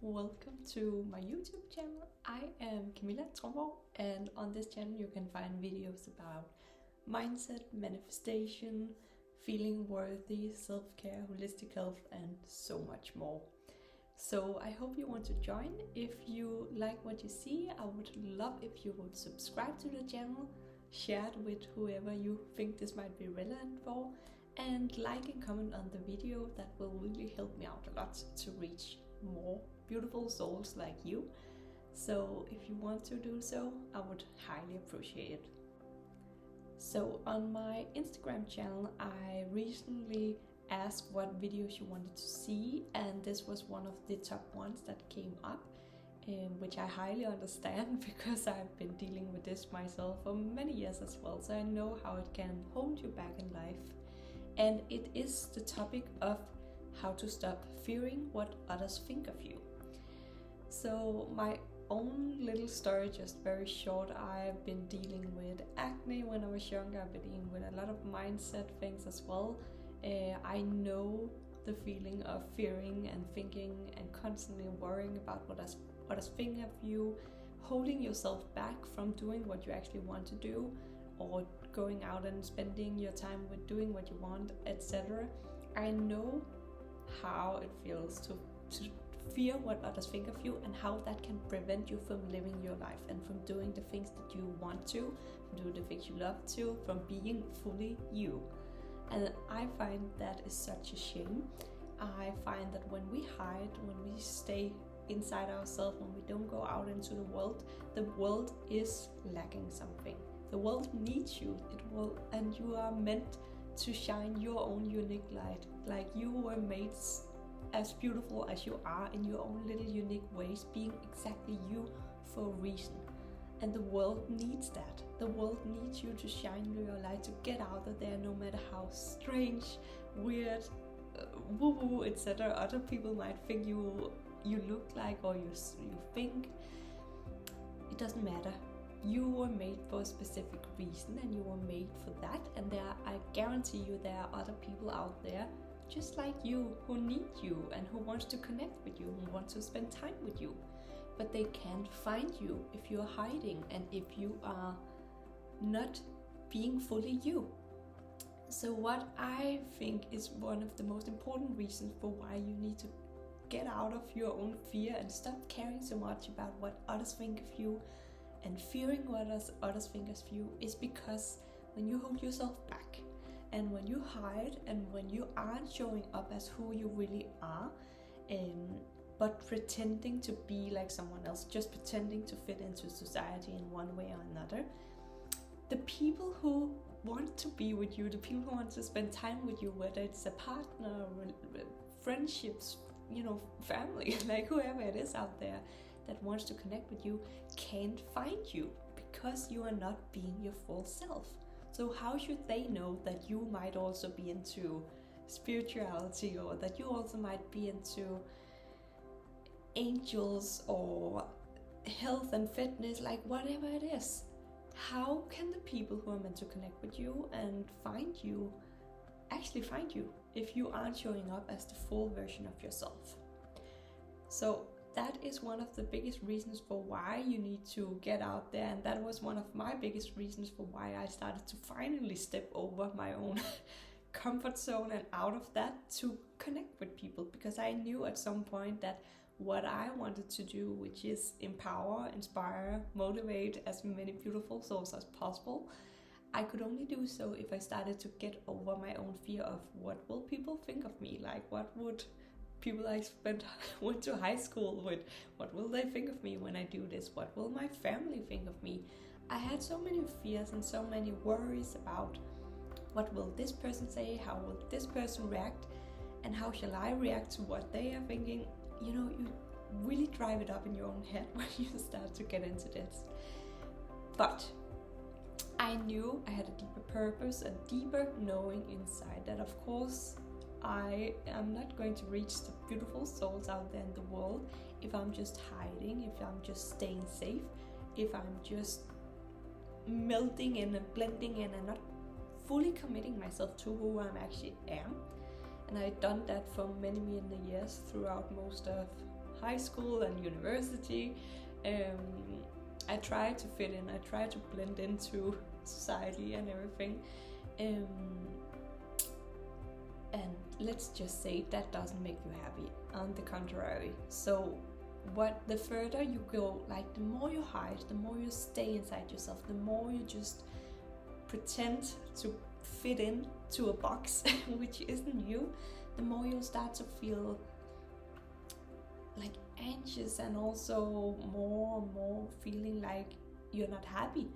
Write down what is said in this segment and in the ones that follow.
welcome to my YouTube channel. I am Camilla Tromborg, and on this channel you can find videos about mindset, manifestation, feeling worthy, self-care, holistic health, and so much more. So I hope you want to join. If you like what you see, I would love if you would subscribe to the channel, share it with whoever you think this might be relevant for, and like and comment on the video. That will really help me out a lot to reach more beautiful souls like you. So if you want to do so, I would highly appreciate it. So on my Instagram channel, I recently asked what videos you wanted to see, and this was one of the top ones that came up, which I highly understand because I've been dealing with this myself for many years as well, so I know how it can hold you back in life. And it is the topic of how to stop fearing what others think of you. So my own little story, just very short. I've been dealing with acne when I was younger. I've been dealing with a lot of mindset things as well. I know the feeling of fearing and thinking and constantly worrying about what others think of you, holding yourself back from doing what you actually want to do, or going out and spending your time with doing what you want, etc. I know how it feels to fear what others think of you, and how that can prevent you from living your life and from doing the things that you want to, from doing the things you love to, from being fully you. And I find that is such a shame. I find that when we hide, when we stay inside ourselves, when we don't go out into the world is lacking something. The world needs you. And you are meant to shine your own unique light. Like, you were made as beautiful as you are in your own little unique ways, being exactly you for a reason. And the world needs that. The world needs you to shine your light, to get out of there, no matter how strange, weird, woo-woo, etc. other people might think you look like, or you think. It doesn't matter. You were made for a specific reason, and you were made for that. And I guarantee you, there are other people out there just like you who need you and who wants to connect with you, who wants to spend time with you. But they can't find you if you're hiding and if you are not being fully you. So what I think is one of the most important reasons for why you need to get out of your own fear and stop caring so much about what others think of you and fearing what others think of you is because when you hold yourself back, and when you hide, and when you aren't showing up as who you really are, but pretending to be like someone else, just pretending to fit into society in one way or another, the people who want to be with you, the people who want to spend time with you, whether it's a partner, friendships, family, like whoever it is out there that wants to connect with you, can't find you because you are not being your full self. So how should they know that you might also be into spirituality, or that you also might be into angels or health and fitness, like whatever it is? How can the people who are meant to connect with you and find you actually find you if you aren't showing up as the full version of yourself? So that is one of the biggest reasons for why you need to get out there, and that was one of my biggest reasons for why I started to finally step over my own comfort zone and out of that to connect with people, because I knew at some point that what I wanted to do, which is empower, inspire, motivate as many beautiful souls as possible, I could only do so if I started to get over my own fear of what will people think of me, like what would people I went to high school with, what will they think of me when I do this? What will my family think of me? I had so many fears and so many worries about what will this person say, how will this person react, and how shall I react to what they are thinking. You really drive it up in your own head when you start to get into this. But I knew I had a deeper purpose, a deeper knowing inside that, of course, I am not going to reach the beautiful souls out there in the world if I'm just hiding, if I'm just staying safe, if I'm just melting in and blending in and not fully committing myself to who I actually am. And I've done that for many years throughout most of high school and university. I try to fit in, I try to blend into society and everything. And let's just say that doesn't make you happy, on the contrary. So the further you go, like the more you hide, the more you stay inside yourself, the more you just pretend to fit in to a box which isn't you, the more you'll start to feel like anxious, and also more and more feeling like you're not happy.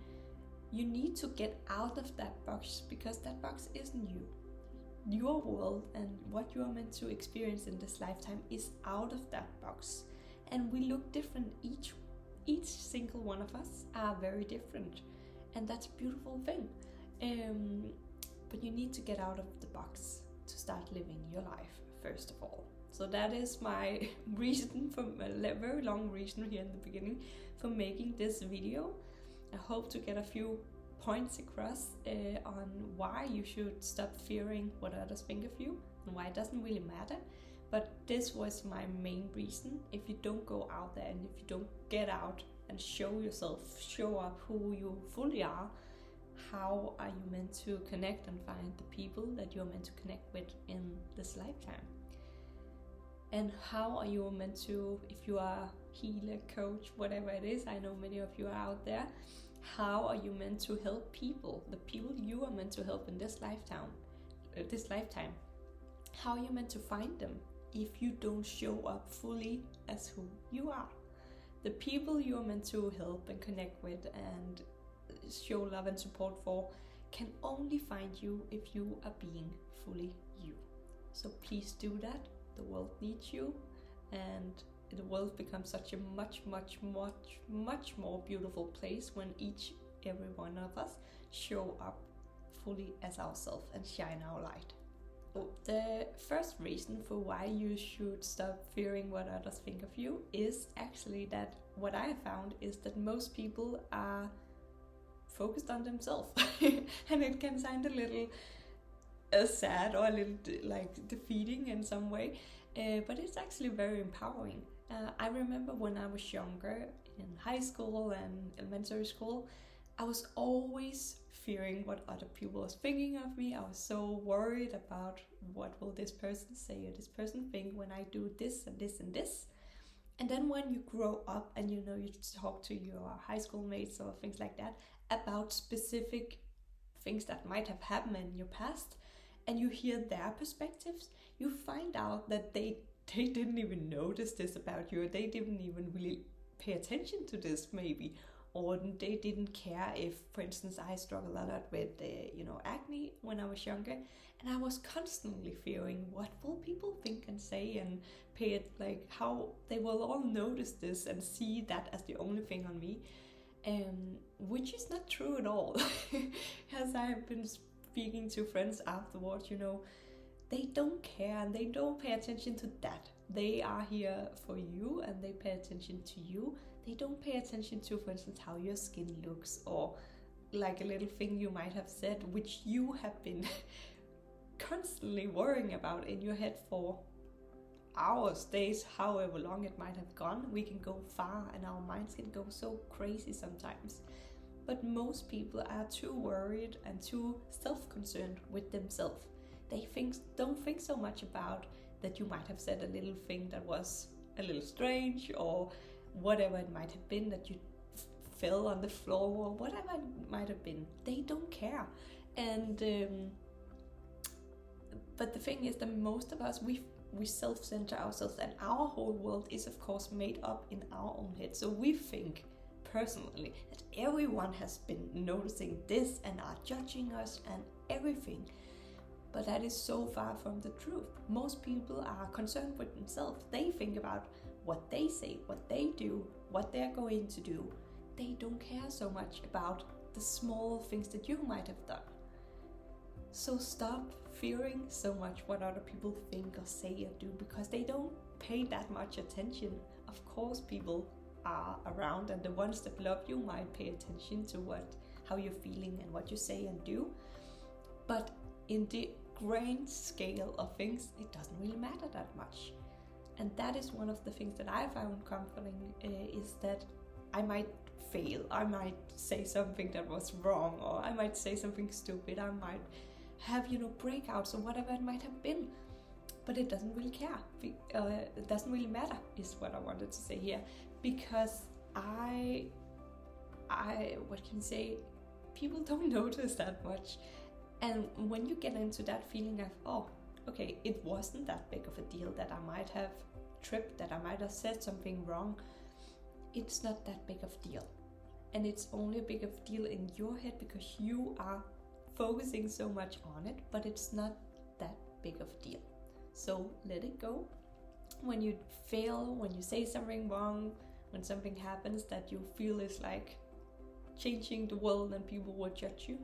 You need to get out of that box, because that box isn't you. Your world and what you are meant to experience in this lifetime is out of that box. And we look different. Each single one of us are very different, and that's a beautiful thing. But you need to get out of the box to start living your life, first of all. So that is my reason, for a very long reason here in the beginning, for making this video. I hope to get a few points across on why you should stop fearing what others think of you, and why it doesn't really matter. But this was my main reason. If you don't go out there, and if you don't get out and show yourself, show up who you fully are, how are you meant to connect and find the people that you're meant to connect with in this lifetime? And how are you meant to, if you are healer, coach, whatever it is, I know many of you are out there, how are you meant to help people, the people you are meant to help in this lifetime? How are you meant to find them if you don't show up fully as who you are? The people you are meant to help and connect with and show love and support for can only find you if you are being fully you. So please do that. The world needs you, and the world becomes such a much more beautiful place when every one of us show up fully as ourselves and shine our light. So the first reason for why you should stop fearing what others think of you is actually that what I have found is that most people are focused on themselves. And it can sound a little sad or a little like defeating in some way, but it's actually very empowering. I remember when I was younger, in high school and elementary school, I was always fearing what other people was thinking of me. I was so worried about what will this person say or this person think when I do this and this and this. And then when you grow up and you talk to your high school mates or things like that about specific things that might have happened in your past, and you hear their perspectives, you find out that they didn't even notice this about you. They didn't even really pay attention to this, maybe. Or they didn't care if, for instance, I struggled a lot with acne when I was younger, and I was constantly fearing what will people think and say, and pay it like how they will all notice this and see that as the only thing on me, which is not true at all. As I have been speaking to friends afterwards, they don't care and they don't pay attention to that. They are here for you and they pay attention to you. They don't pay attention to, for instance, how your skin looks, or like a little thing you might have said, which you have been constantly worrying about in your head for hours, days, however long it might have gone. We can go far and our minds can go so crazy sometimes. But most people are too worried and too self-concerned with themselves. They don't think so much about that you might have said a little thing that was a little strange, or whatever it might have been, that you fell on the floor, or whatever it might have been. They don't care. And but the thing is that most of us, we self-center ourselves, and our whole world is of course made up in our own head. So we think personally that everyone has been noticing this and are judging us and everything. But that is so far from the truth. Most people are concerned with themselves. They think about what they say, what they do, what they're going to do. They don't care so much about the small things that you might have done. So stop fearing so much what other people think or say or do, because they don't pay that much attention. Of course people are around, and the ones that love you might pay attention to how you're feeling and what you say and do. But in the grand scale of things, it doesn't really matter that much. And that is one of the things that I found comforting, is that I might fail, I might say something that was wrong, or I might say something stupid, I might have, breakouts or whatever it might have been. But it doesn't really care. It doesn't really matter, is what I wanted to say here. Because what can you say? People don't notice that much. And when you get into that feeling of, oh, okay, it wasn't that big of a deal that I might have tripped, that I might have said something wrong. It's not that big of a deal. And it's only a big of a deal in your head because you are focusing so much on it, but it's not that big of a deal. So let it go. When you fail, when you say something wrong, when something happens that you feel is like changing the world and people will judge you,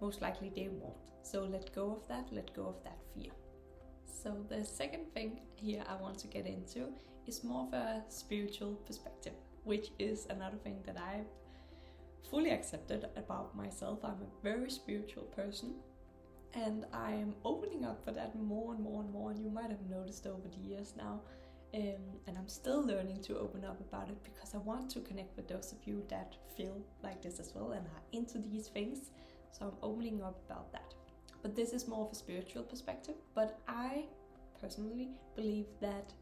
most likely they won't. So let go of that fear. So the second thing here I want to get into is more of a spiritual perspective, which is another thing that I've fully accepted about myself. I'm a very spiritual person, and I am opening up for that more and more and more, and you might have noticed over the years now. And I'm still learning to open up about it because I want to connect with those of you that feel like this as well and are into these things. So I'm opening up about that. But this is more of a spiritual perspective. But I personally believe that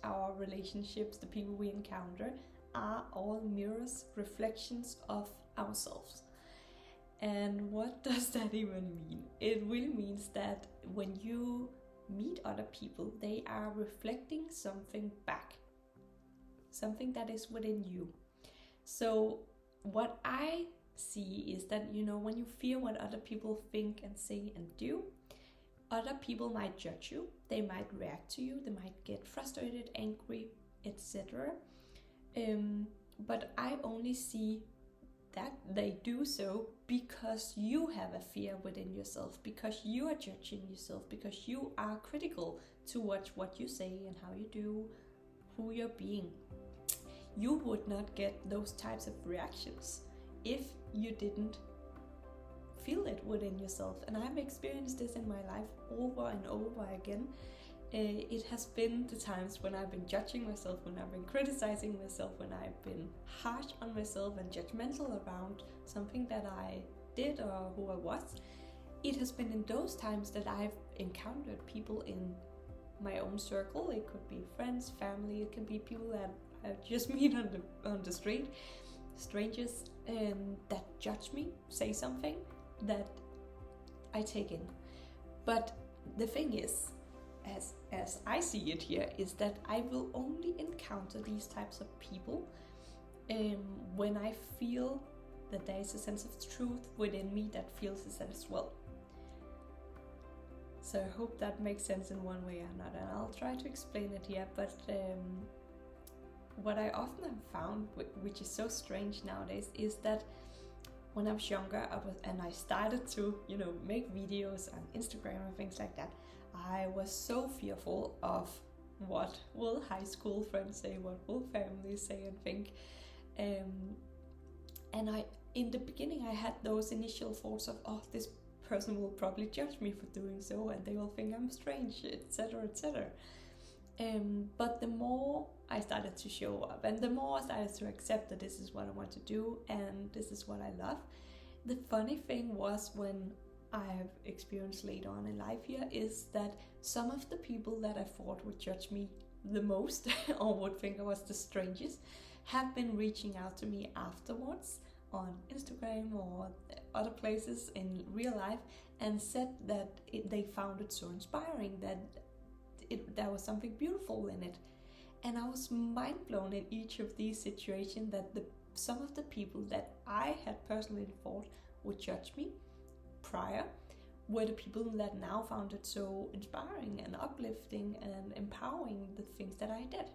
our relationships, the people we encounter, are all mirrors, reflections of ourselves. And what does that even mean? It really means that when you meet other people, they are reflecting something back, something that is within you. So what I see is that, when you feel what other people think and say and do, other people might judge you, they might react to you, they might get frustrated, angry, etc. But I only see that they do so because you have a fear within yourself, because you are judging yourself, because you are critical towards what you say and how you do, who you're being. You would not get those types of reactions if you didn't feel it within yourself. And I've experienced this in my life over and over again. It has been the times when I've been judging myself, when I've been criticizing myself, when I've been harsh on myself and judgmental around something that I did or who I was. It has been in those times that I've encountered people in my own circle. It could be friends, family, it can be people that I just meet on the street, strangers, that judge me, say something that I take in. But the thing is, as I see it here, is that I will only encounter these types of people when I feel that there is a sense of truth within me that feels it as well. So I hope that makes sense in one way or another, and I'll try to explain it here. But what I often have found, which is so strange nowadays, is that when I was younger, I started to, make videos on Instagram and things like that, I was so fearful of what will high school friends say, what will family say and think. And in the beginning, I had those initial thoughts of, oh, this person will probably judge me for doing so, and they will think I'm strange, etc., etc. But the more I started to show up, and the more I started to accept that this is what I want to do, and this is what I love, the funny thing was, when I have experienced later on in life here, is that some of the people that I thought would judge me the most or would think I was the strangest have been reaching out to me afterwards on Instagram or other places in real life and said that they found it so inspiring, that there was something beautiful in it. And I was mind blown in each of these situations that some of the people that I had personally thought would judge me prior were the people that now found it so inspiring and uplifting and empowering, the things that I did.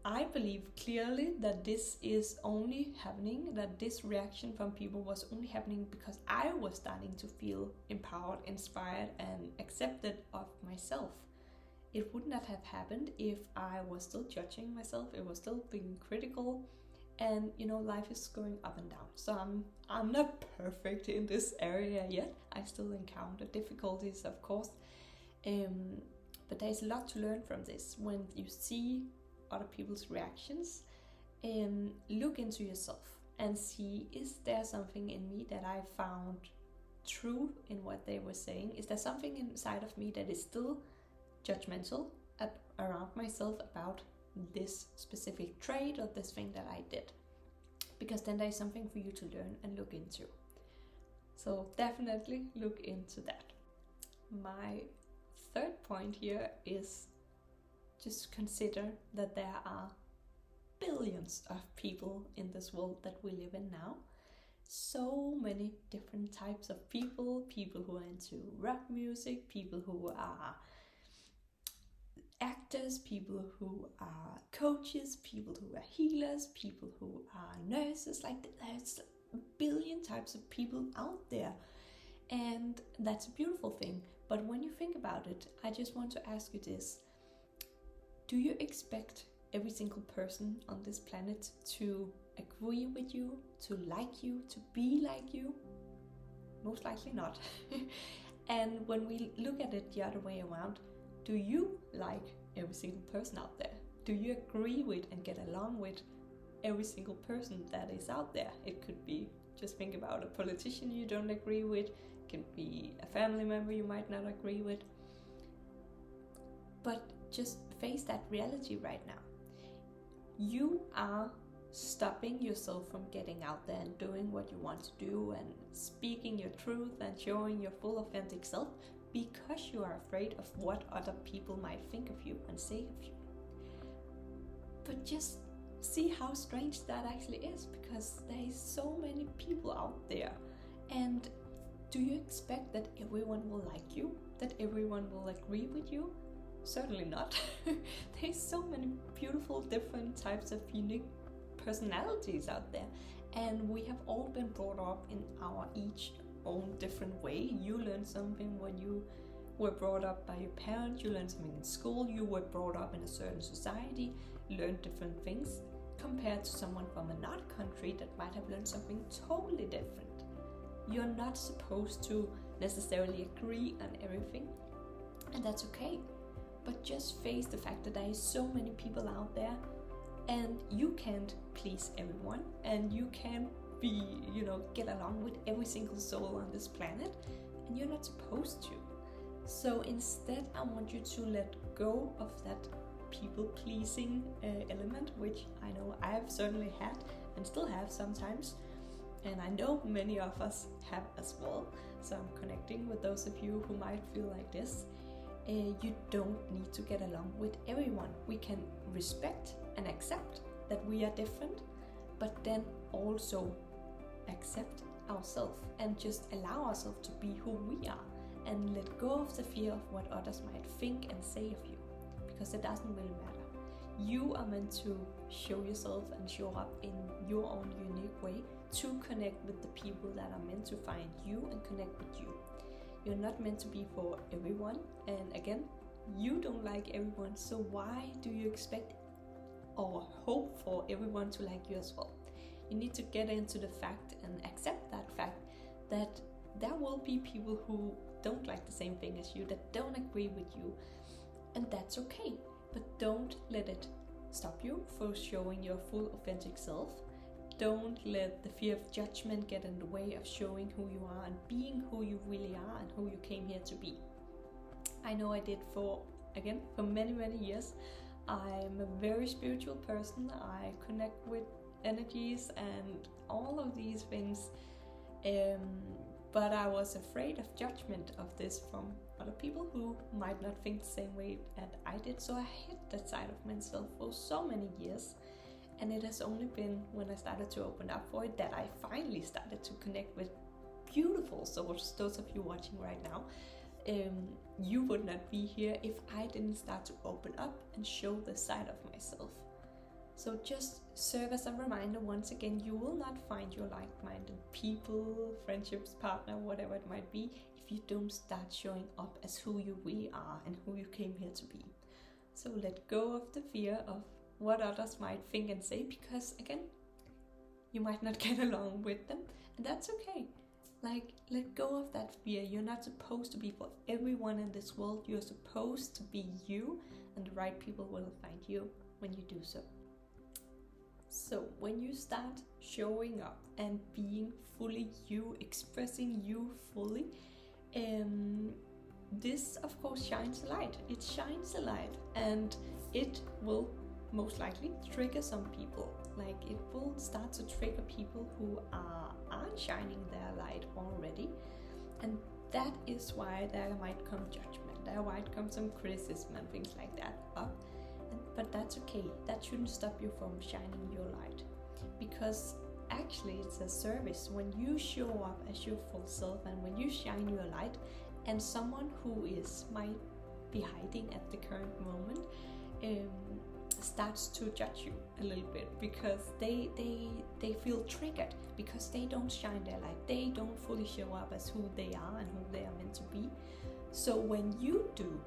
I believe clearly that this is only happening, that this reaction from people was only happening because I was starting to feel empowered, inspired, and accepted of myself. It would not have happened if I was still judging myself, it was still being critical, and life is going up and down. So I'm not perfect in this area yet. I still encounter difficulties, of course, But there's a lot to learn from this. When you see other people's reactions, look into yourself and see, is there something in me that I found true in what they were saying? Is there something inside of me that is still judgmental around myself about this specific trait or this thing that I did? Because then there's something for you to learn and look into. So definitely look into that. My third point here is just consider that there are billions of people in this world that we live in now. So many different types of people who are into rock music, people who are actors, people who are coaches, people who are healers, people who are nurses. Like, there's a billion types of people out there, and that's a beautiful thing. But when you think about it, I just want to ask you this: do you expect every single person on this planet to agree with you, to like you, to be like you? Most likely not. And when we look at it the other way around, do you like every single person out there? Do you agree with and get along with every single person that is out there? It could be, just think about a politician you don't agree with. It could be a family member you might not agree with. But just face that reality right now. You are stopping yourself from getting out there and doing what you want to do and speaking your truth and showing your full authentic self because you are afraid of what other people might think of you and say of you. But just see how strange that actually is, because there is so many people out there. And do you expect that everyone will like you? That everyone will agree with you? Certainly not. There's so many beautiful different types of unique personalities out there, and we have all been brought up in our each own different way. You learned something when you were brought up by your parents, you learned something in school, you were brought up in a certain society, learned different things, compared to someone from another country that might have learned something totally different. You're not supposed to necessarily agree on everything, and that's okay. But just face the fact that there is so many people out there, and you can't please everyone, and you can't be, get along with every single soul on this planet, and you're not supposed to. So instead, I want you to let go of that people-pleasing element, which I know I've certainly had and still have sometimes, and I know many of us have as well. So I'm connecting with those of you who might feel like this. You don't need to get along with everyone. We can respect and accept that we are different, but then also accept ourselves and just allow ourselves to be who we are, and let go of the fear of what others might think and say of you, because it doesn't really matter. You are meant to show yourself and show up in your own unique way to connect with the people that are meant to find you and connect with you. You're not meant to be for everyone, and again, you don't like everyone, so why do you expect or hope for everyone to like you as well? You need to get into the fact and accept that fact that there will be people who don't like the same thing as you, that don't agree with you, and that's okay. But don't let it stop you from showing your full authentic self. Don't let the fear of judgment get in the way of showing who you are and being who you really are and who you came here to be. I know I did for many, many years. I'm a very spiritual person. I connect with energies and all of these things. But I was afraid of judgment of this from other people who might not think the same way that I did. So I hid that side of myself for so many years. And it has only been when I started to open up for it that I finally started to connect with beautiful souls. Those of you watching right now, you would not be here if I didn't start to open up and show the side of myself. So just serve as a reminder once again, you will not find your like-minded people, friendships, partner, whatever it might be, if you don't start showing up as who you really are and who you came here to be. So let go of the fear of what others might think and say, because again, you might not get along with them, and that's okay. Like, let go of that fear. You're not supposed to be for everyone in this world. You're supposed to be you, and the right people will find you when you do so. So when you start showing up and being fully you, expressing you fully, this of course shines a light. It shines a light, and it will most likely trigger some people. Like, it will start to trigger people who aren't shining their light already, and that is why there might come judgment, there might come some criticism and things like that up. But that's okay. That shouldn't stop you from shining your light, because actually it's a service when you show up as your full self and when you shine your light, and someone who might be hiding at the current moment starts to judge you a little bit, because they feel triggered because they don't shine their light, they don't fully show up as who they are and who they are meant to be. So when you do,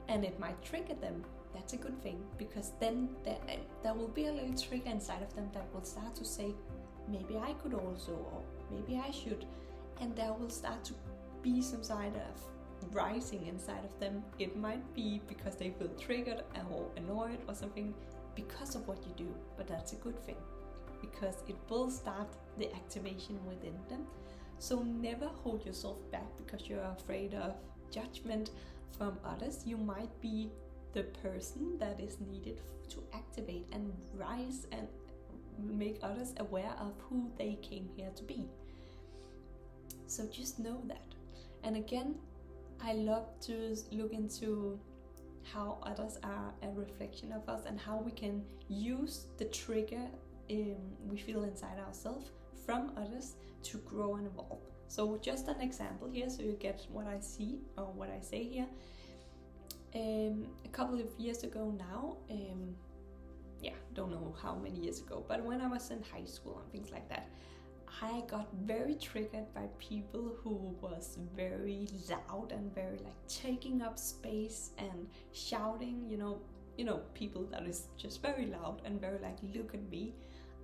and it might trigger them, that's a good thing, because then there will be a little trigger inside of them that will start to say, maybe I could also, or maybe I should, and there will start to be some side of rising inside of them. It might be because they feel triggered or annoyed or something because of what you do, but that's a good thing, because it will start the activation within them. So never hold yourself back because you're afraid of judgment from others. You might be the person that is needed to activate and rise and make others aware of who they came here to be. So just know that. And again, I love to look into how others are a reflection of us, and how we can use the trigger we feel inside ourselves from others to grow and evolve. So just an example here, so you get what I see or what I say here. A couple of years ago now, don't know how many years ago, but when I was in high school and things like that, I got very triggered by people who was very loud and very like taking up space and shouting, you know, people that is just very loud and very like, look at me.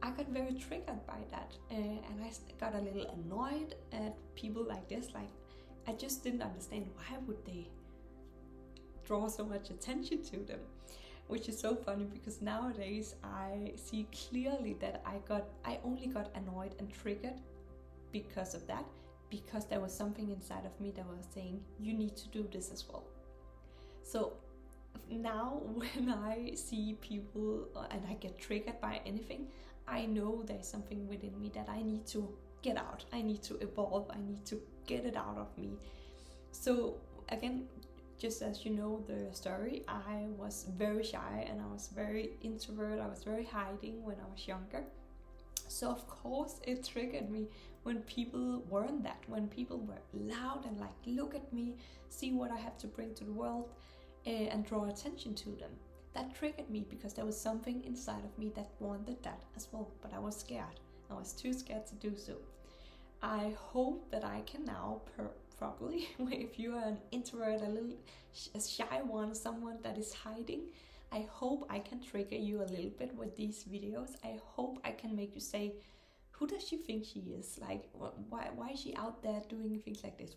I got very triggered by that, and I got a little annoyed at people like this. Like, I just didn't understand, why would they draw so much attention to them, which is so funny, because nowadays I see clearly that I only got annoyed and triggered because of that, because there was something inside of me that was saying, you need to do this as well. So now when I see people and I get triggered by anything, I know there's something within me that I need to get out, I need to evolve, I need to get it out of me. So again, just as you know the story, I was very shy and I was very introvert, I was very hiding when I was younger. So of course it triggered me when people weren't that, when people were loud and like, look at me, see what I have to bring to the world, and draw attention to them. That triggered me because there was something inside of me that wanted that as well, but I was scared. I was too scared to do so. I hope that I can now probably, if you are an introvert, a shy one, someone that is hiding, I hope I can trigger you a little bit with these videos. I hope I can make you say, who does she think she is? Like, why is she out there doing things like this?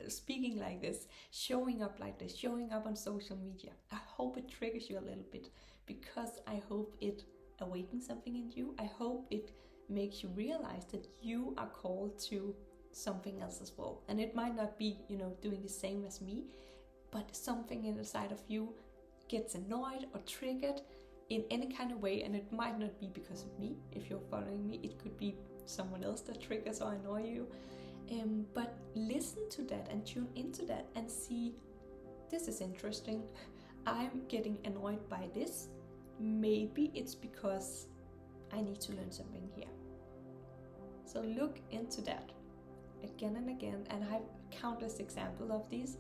Speaking like this, showing up like this, showing up on social media? I hope it triggers you a little bit, because I hope it awakens something in you. I hope it makes you realize that you are called to something else as well. And it might not be, doing the same as me, but something inside of you gets annoyed or triggered in any kind of way. And it might not be because of me. If you're following me, it could be someone else that triggers or annoy you. But listen to that and tune into that and see, this is interesting. I'm getting annoyed by this. Maybe it's because I need to learn something here. So look into that again and again, and I have countless examples of these.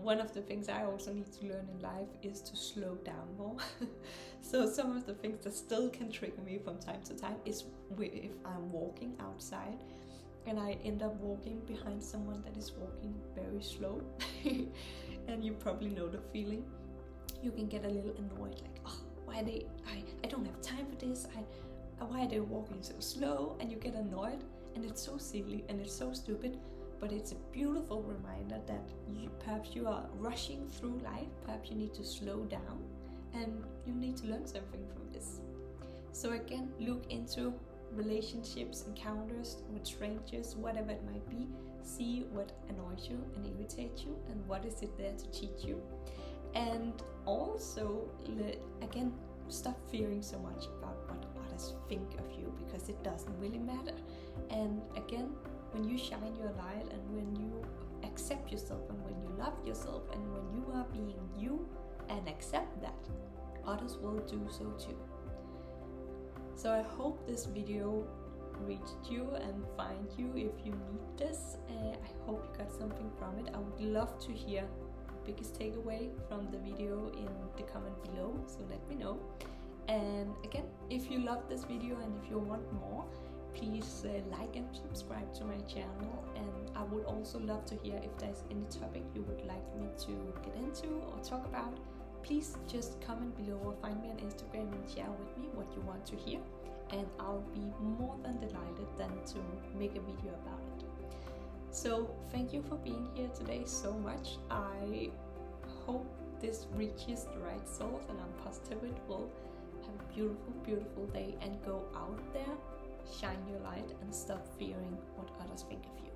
One of the things I also need to learn in life is to slow down more. So some of the things that still can trigger me from time to time is if I'm walking outside and I end up walking behind someone that is walking very slow. And you probably know the feeling. You can get a little annoyed, like, why I don't have time for this, why are they walking so slow? And you get annoyed, And it's so silly and it's so stupid, but it's a beautiful reminder that perhaps you are rushing through life, perhaps you need to slow down, and you need to learn something from this. So again, look into relationships, encounters with strangers, whatever it might be. See what annoys you and irritates you, and what is it there to teach you. And also, again, stop fearing so much about what others think of you, because it doesn't really matter. And again, when you shine your light, and when you accept yourself, and when you love yourself, and when you are being you and accept that, others will do so too. So I hope this video reached you and find you if you need this. I hope you got something from it. I would love to hear biggest takeaway from the video in the comment below, so let me know. And again, if you love this video and if you want more, please like and subscribe to my channel. And I would also love to hear if there's any topic you would like me to get into or talk about. Please just comment below or find me on Instagram and share with me what you want to hear, and I'll be more than delighted then to make a video about it. So thank you for being here today so much. I hope this reaches the right souls, and I'm positive it will. Have a beautiful, beautiful day, and go out there, shine your light, and stop fearing what others think of you.